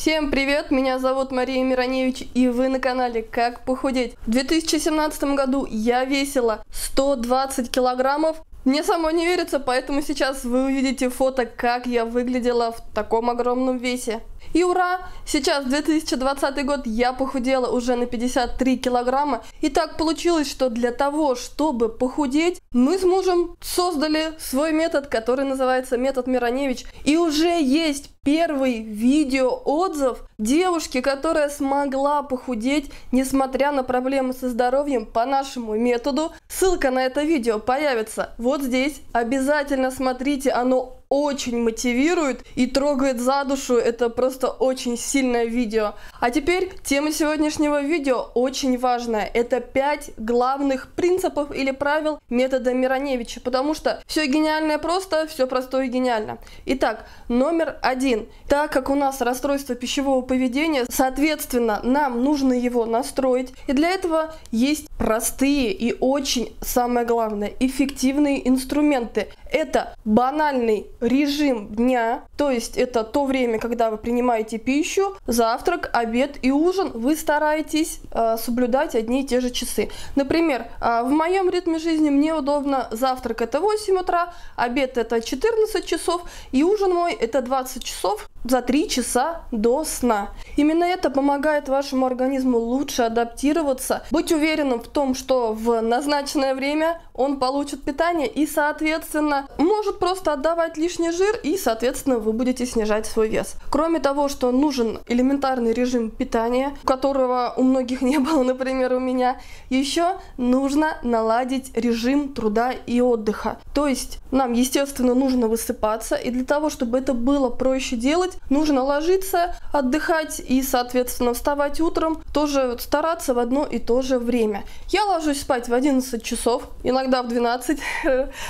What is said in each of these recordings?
Всем привет, меня зовут Мария Мироневич, и вы на канале Как похудеть. В 2017 году я весила 120 килограммов. Мне самой не верится, поэтому сейчас вы увидите фото, как я выглядела в таком огромном весе. И ура! Сейчас 2020 год, я похудела уже на 53 килограмма. И так получилось, что для того, чтобы похудеть, мы с мужем создали свой метод, который называется метод Мироневич. И уже есть первый видеоотзыв девушки, которая смогла похудеть, несмотря на проблемы со здоровьем, по нашему методу. Ссылка на это видео появится вот здесь. Обязательно смотрите, оно очень мотивирует и трогает за душу. Это просто очень сильное видео. А теперь тема сегодняшнего видео очень важная. Это 5 главных принципов или правил метода Мироневича, потому что все гениальное просто, все простое и гениально. Итак, номер 1. Так как у нас расстройство пищевого поведения, соответственно, нам нужно его настроить. И для этого есть простые и очень, самое главное, эффективные инструменты. Это банальный режим дня, то есть это то время, когда вы принимаете пищу, завтрак, обед и ужин, вы стараетесь соблюдать одни и те же часы. Например, в моем ритме жизни мне удобно: завтрак это 8 утра, обед это 14 часов и ужин мой это 20 часов за 3 часа до сна. Именно это помогает вашему организму лучше адаптироваться, быть уверенным в том, что в назначенное время он получит питание и, соответственно, может просто отдавать лишний жир, и, соответственно, вы будете снижать свой вес. Кроме того, что нужен элементарный режим питания, которого у многих не было, например, у меня, еще нужно наладить режим труда и отдыха. То есть нам, естественно, нужно высыпаться, и для того, чтобы это было проще делать, нужно ложиться, отдыхать и, соответственно, вставать утром, тоже стараться в одно и то же время. Я ложусь спать в 11 часов, иногда в 12,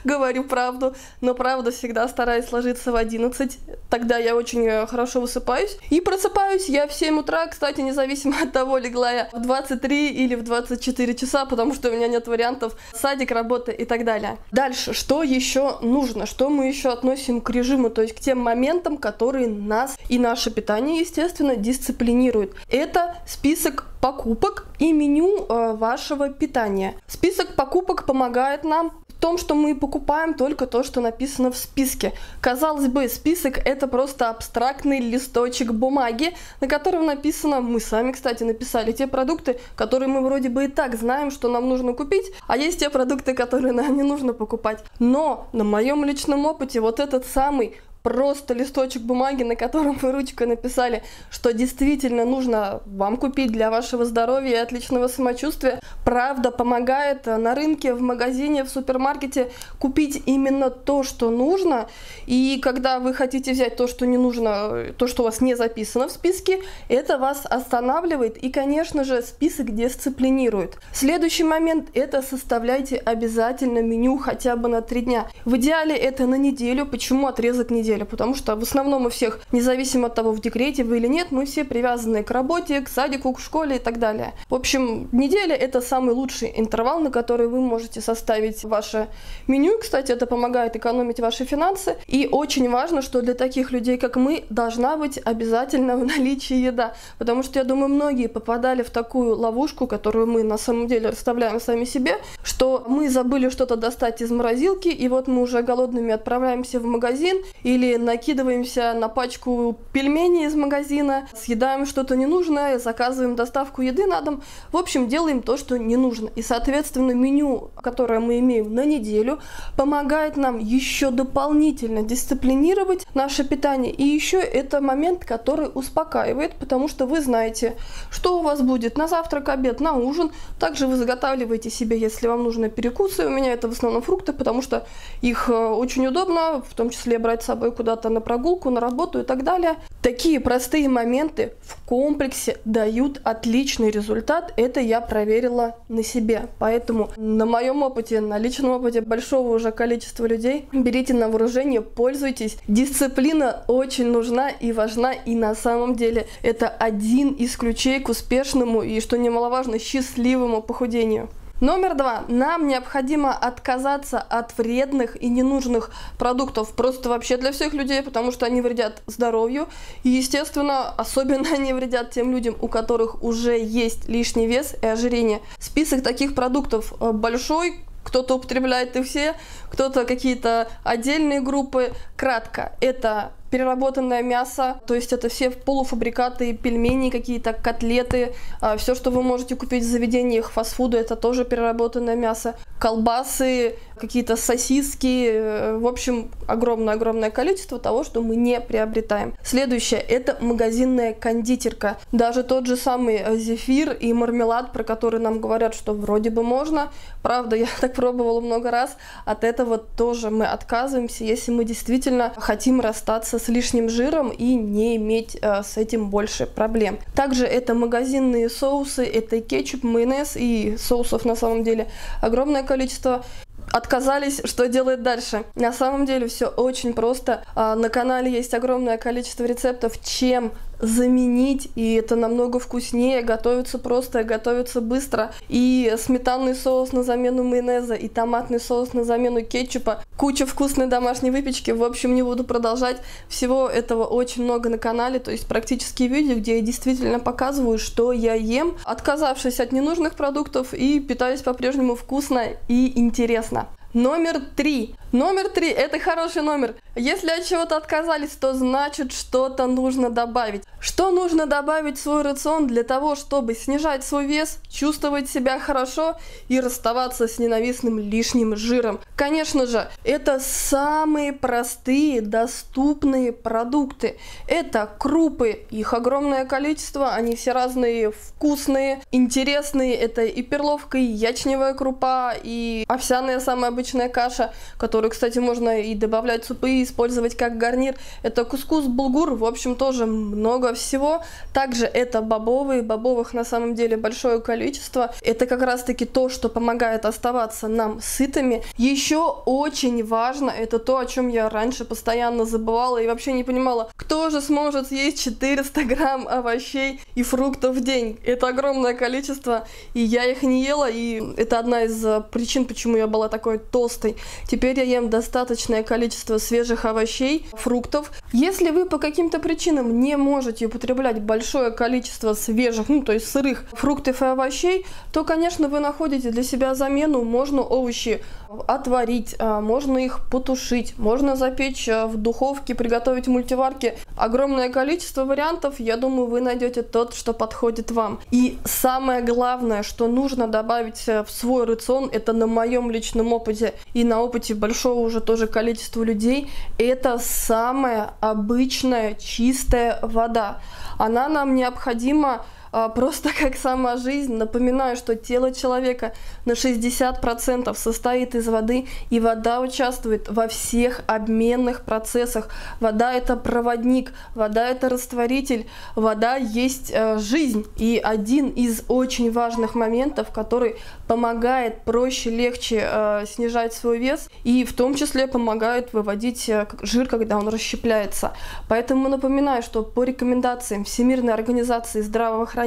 говорю правду, но правда всегда стараюсь ложиться в 11, тогда я очень хорошо высыпаюсь. И просыпаюсь я в 7 утра, кстати, независимо от того, легла я в 23 или в 24 часа, потому что у меня нет вариантов: садик, работа и так далее. Дальше, что еще нужно, что мы еще относим к режиму, то есть к тем моментам, которые нас и наше питание, естественно, дисциплинируют. Это список покупок и меню вашего питания. Список покупок помогает нам в том, что мы покупаем только то, что написано в списке. Казалось бы, список это просто абстрактный листочек бумаги, на котором написано, мы сами, кстати, написали те продукты, которые мы вроде бы и так знаем, что нам нужно купить, а есть те продукты, которые нам не нужно покупать. Но на моем личном опыте вот этот самый просто листочек бумаги, на котором вы ручкой написали, что действительно нужно вам купить для вашего здоровья и отличного самочувствия, правда помогает на рынке, в магазине, в супермаркете купить именно то, что нужно. И когда вы хотите взять то, что не нужно, то, что у вас не записано в списке, это вас останавливает и, конечно же, список дисциплинирует. Следующий момент – это составляйте обязательно меню хотя бы на 3 дня. В идеале это на неделю. Почему отрезок недели? Потому что в основном у всех, независимо от того, в декрете вы или нет, мы все привязаны к работе, к садику, к школе и так далее. В общем, неделя это самый лучший интервал, на который вы можете составить ваше меню. Кстати, это помогает экономить ваши финансы. И очень важно, что для таких людей, как мы, должна быть обязательно в наличии еда. Потому что, я думаю, многие попадали в такую ловушку, которую мы на самом деле расставляем сами себе, что мы забыли что-то достать из морозилки, и вот мы уже голодными отправляемся в магазин или накидываемся на пачку пельменей из магазина, съедаем что-то ненужное, заказываем доставку еды на дом. В общем, делаем то, что не нужно. И, соответственно, меню, которое мы имеем на неделю, помогает нам еще дополнительно дисциплинировать наше питание. И еще это момент, который успокаивает, потому что вы знаете, что у вас будет на завтрак, обед, на ужин. Также вы заготавливаете себе, если вам нужны перекусы. У меня это в основном фрукты, потому что их очень удобно, в том числе брать с собой куда-то на прогулку, на работу и так далее. Такие простые моменты в комплексе дают отличный результат. Это я проверила на себе. Поэтому на моем опыте, на личном опыте большого уже количества людей, берите на вооружение, пользуйтесь. Дисциплина очень нужна и важна. И на самом деле это один из ключей к успешному и, что немаловажно, счастливому похудению. Номер 2. Нам необходимо отказаться от вредных и ненужных продуктов просто вообще для всех людей, потому что они вредят здоровью. И, естественно, особенно они вредят тем людям, у которых уже есть лишний вес и ожирение. Список таких продуктов большой. Кто-то употребляет и все, кто-то какие-то отдельные группы. Кратко, это переработанное мясо, то есть это все полуфабрикаты, пельмени, какие-то котлеты, все, что вы можете купить в заведениях фастфуда, это тоже переработанное мясо, колбасы, какие-то сосиски, в общем, огромное-огромное количество того, что мы не приобретаем. Следующее, это магазинная кондитерка. Даже тот же самый зефир и мармелад, про который нам говорят, что вроде бы можно, правда, я так пробовала много раз, от этого тоже мы отказываемся, если мы действительно хотим расстаться с лишним жиром и не иметь с этим больше проблем. Также это магазинные соусы, это кетчуп, майонез и соусов на самом деле огромное количество. Отказались, что делать дальше? На самом деле все очень просто. На канале есть огромное количество рецептов, чем заменить, и это намного вкуснее, готовится просто, готовится быстро. И сметанный соус на замену майонеза, и томатный соус на замену кетчупа. Куча вкусной домашней выпечки. В общем, не буду продолжать. Всего этого очень много на канале, то есть практически видео, где я действительно показываю, что я ем, отказавшись от ненужных продуктов и питаюсь по-прежнему вкусно и интересно. Номер 3. Номер 3 – это хороший номер. Если от чего-то отказались, то значит что-то нужно добавить. Что нужно добавить в свой рацион для того, чтобы снижать свой вес, чувствовать себя хорошо и расставаться с ненавистным лишним жиром? Конечно же, это самые простые, доступные продукты. Это крупы, их огромное количество, они все разные, вкусные, интересные. Это и перловка, и ячневая крупа, и овсяная самая обычная каша, которую, кстати, можно и добавлять в супы, и использовать как гарнир. Это кускус, булгур, в общем, тоже много всего. Также это бобовые, бобовых на самом деле большое количество. Это как раз-таки то, что помогает оставаться нам сытыми. Еще очень важно, это то, о чем я раньше постоянно забывала и вообще не понимала, кто же сможет съесть 400 грамм овощей и фруктов в день. Это огромное количество, и я их не ела, и это одна из причин, почему я была такой толстой. Теперь я ем достаточное количество свежих овощей, фруктов. Если вы по каким-то причинам не можете употреблять большое количество свежих, то есть сырых фруктов и овощей, то, конечно, вы находите для себя замену. Можно овощи отварить, можно их потушить, можно запечь в духовке, приготовить в мультиварке. Огромное количество вариантов, я думаю, вы найдете тот, что подходит вам. И самое главное, что нужно добавить в свой рацион, это на моем личном опыте и на опыте большого уже тоже количества людей, это самая обычная чистая вода. Она нам необходима просто как сама жизнь. Напоминаю, что тело человека на 60% состоит из воды, и вода участвует во всех обменных процессах. Вода – это проводник, вода – это растворитель, вода есть жизнь. И один из очень важных моментов, который помогает проще, легче снижать свой вес, и в том числе помогает выводить жир, когда он расщепляется. Поэтому напоминаю, что по рекомендациям Всемирной организации здравоохранения,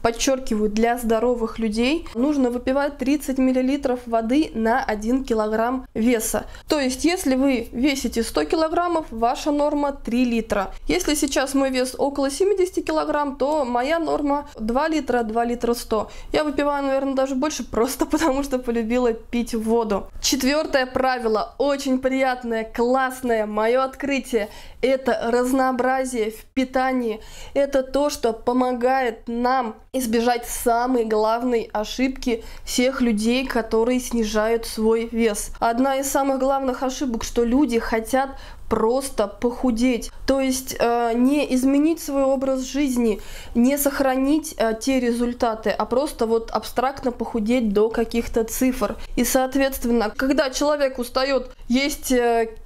подчеркиваю, для здоровых людей нужно выпивать 30 мл воды на 1 кг веса. То есть, если вы весите 100 кг, ваша норма 3 литра. Если сейчас мой вес около 70 кг, то моя норма 2 литра, 2 литра 100. Я выпиваю, наверное, даже больше, просто потому что полюбила пить воду. Четвертое правило, очень приятное, классное, мое открытие. Это разнообразие в питании. Это то, что помогает нам избежать самой главной ошибки всех людей, которые снижают свой вес. Одна из самых главных ошибок, что люди хотят просто похудеть, то есть не изменить свой образ жизни, не сохранить те результаты, а просто вот абстрактно похудеть до каких-то цифр. И соответственно, когда человек устает есть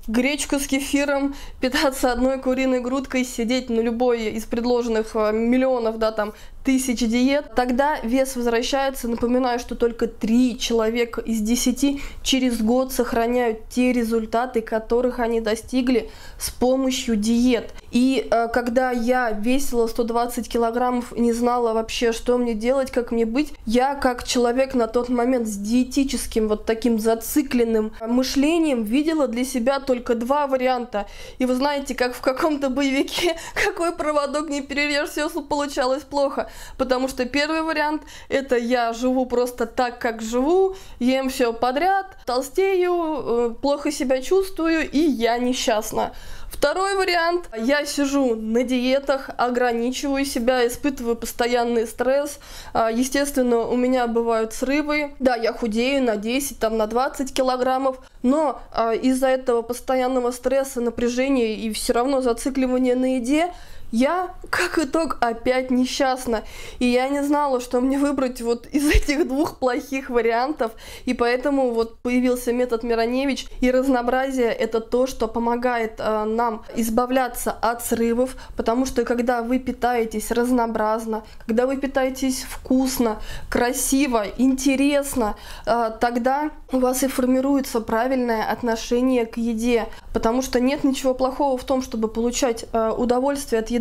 гречку с кефиром, питаться одной куриной грудкой, сидеть на любой из предложенных миллионов, тысяч диет, тогда вес возвращается. Напоминаю, что только 3 человека из 10 через год сохраняют те результаты, которых они достигли достигли с помощью диет. И когда я весила 120 килограммов и не знала вообще, что мне делать, как мне быть, я как человек на тот момент с диетическим вот таким зацикленным мышлением видела для себя только два варианта. И вы знаете, как в каком-то боевике, какой проводок не перережь, все получалось плохо. Потому что первый вариант — это я живу просто так, как живу, ем все подряд, толстею, плохо себя чувствую, и я несчастна. Второй вариант. Я сижу на диетах, ограничиваю себя, испытываю постоянный стресс. Естественно, у меня бывают срывы. Да, я худею на 10, на 20 килограммов. Но из-за этого постоянного стресса, напряжения и все равно зацикливания на еде, я, как итог, опять несчастна. И я не знала, что мне выбрать вот из этих двух плохих вариантов. И поэтому вот появился метод Мироневич. И разнообразие — это то, что помогает нам избавляться от срывов. Потому что когда вы питаетесь разнообразно, когда вы питаетесь вкусно, красиво, интересно, тогда у вас и формируется правильное отношение к еде. Потому что нет ничего плохого в том, чтобы получать удовольствие от еды.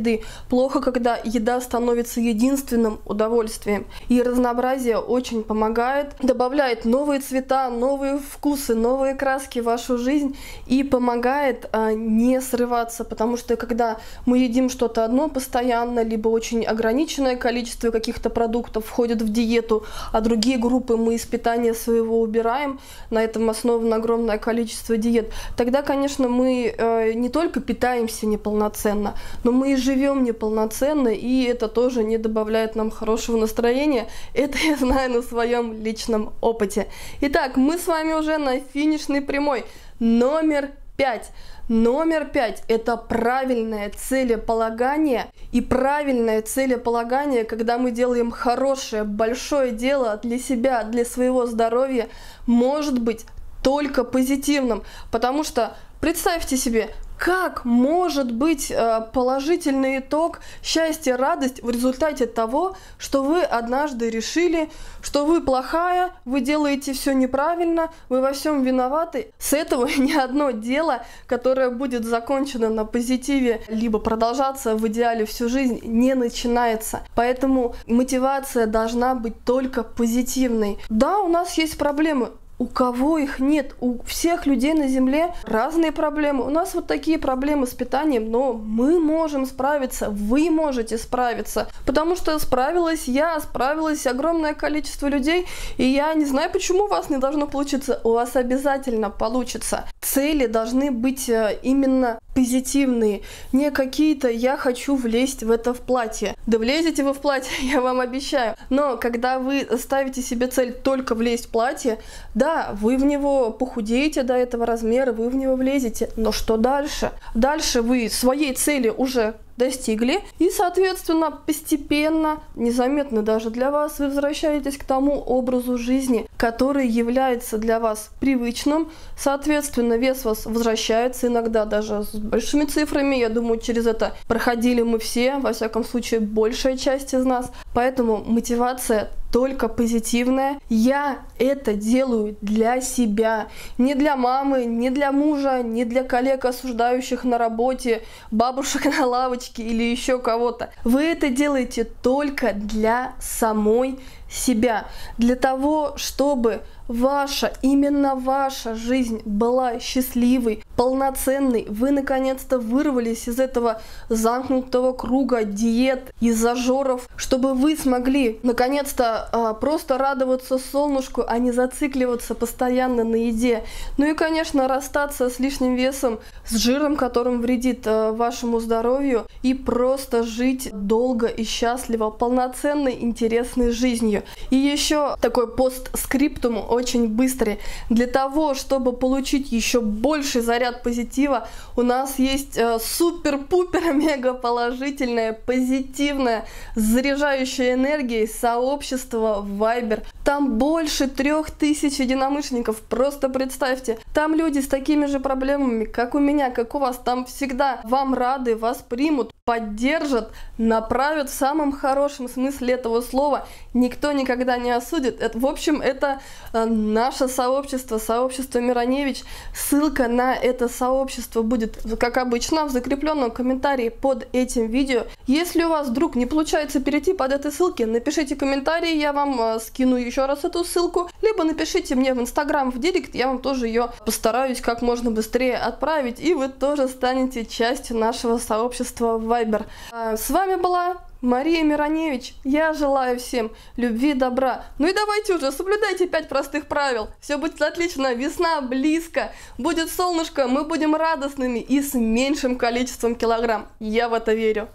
Плохо, когда еда становится единственным удовольствием. И разнообразие очень помогает, добавляет новые цвета, новые вкусы, новые краски в вашу жизнь и помогает не срываться. Потому что когда мы едим что-то одно постоянно, либо очень ограниченное количество каких-то продуктов входит в диету, а другие группы мы из питания своего убираем, на этом основано огромное количество диет, тогда, конечно, мы не только питаемся неполноценно, но мы и живем неполноценно, и это тоже не добавляет нам хорошего настроения. Это я знаю на своем личном опыте. Итак, мы с вами уже на финишной прямой. Номер 5. Номер 5 – это правильное целеполагание. И правильное целеполагание, когда мы делаем хорошее, большое дело для себя, для своего здоровья, может быть только позитивным. Потому что представьте себе, как может быть положительный итог, счастье, радость в результате того, что вы однажды решили, что вы плохая, вы делаете все неправильно, вы во всем виноваты. С этого ни одно дело, которое будет закончено на позитиве, либо продолжаться в идеале всю жизнь, не начинается. Поэтому мотивация должна быть только позитивной. Да, у нас есть проблемы. У кого их нет? У всех людей на Земле разные проблемы. У нас вот такие проблемы с питанием, но мы можем справиться, вы можете справиться. Потому что справилась я, справилось огромное количество людей, и я не знаю, почему у вас не должно получиться. У вас обязательно получится. Цели должны быть именно позитивные, не какие-то «я хочу влезть в это в платье». Да влезете вы в платье, я вам обещаю. Но когда вы ставите себе цель только влезть в платье, да, вы в него похудеете до этого размера, вы в него влезете, но что дальше? Дальше вы своей цели уже достигли, и, соответственно, постепенно, незаметно даже для вас, вы возвращаетесь к тому образу жизни, который является для вас привычным. Соответственно, вес вас возвращается, иногда даже с большими цифрами. Я думаю, через это проходили мы все, во всяком случае, большая часть из нас. Поэтому мотивация только позитивная. Я это делаю для себя. Не для мамы, не для мужа, не для коллег, осуждающих на работе, бабушек на лавочке или еще кого-то. Вы это делаете только для самой себя. Для того, чтобы ваша, именно ваша жизнь была счастливой, полноценной. Вы наконец-то вырвались из этого замкнутого круга диет и зажоров, чтобы вы смогли наконец-то просто радоваться солнышку, а не зацикливаться постоянно на еде. Ну и, конечно, расстаться с лишним весом, с жиром, которым вредит вашему здоровью, и просто жить долго и счастливо, полноценной, интересной жизнью. И еще такой постскриптум очень быстрый. Для того, чтобы получить еще больший заряд позитива, у нас есть супер-пупер-мега положительное, позитивное, заряжающее энергией сообщество в Viber. Там больше 3000 единомышленников. Просто представьте, там люди с такими же проблемами, как у меня, как у вас. Там всегда вам рады, вас примут, поддержат, направят в самом хорошем смысле этого слова. Никто никогда не осудит. В общем, это наше сообщество, сообщество Мироневич. Ссылка на это сообщество будет, как обычно, в закрепленном комментарии под этим видео. Если у вас вдруг не получается перейти под этой ссылки, напишите комментарий, я вам скину еще раз эту ссылку, либо напишите мне в Инстаграм, в Директ, я вам тоже ее постараюсь как можно быстрее отправить, и вы тоже станете частью нашего сообщества в Viber. С вами была Мария Мироневич. Я желаю всем любви, добра. Ну и давайте уже, соблюдайте 5 простых правил. Все будет отлично, весна близко, будет солнышко, мы будем радостными и с меньшим количеством килограмм. Я в это верю.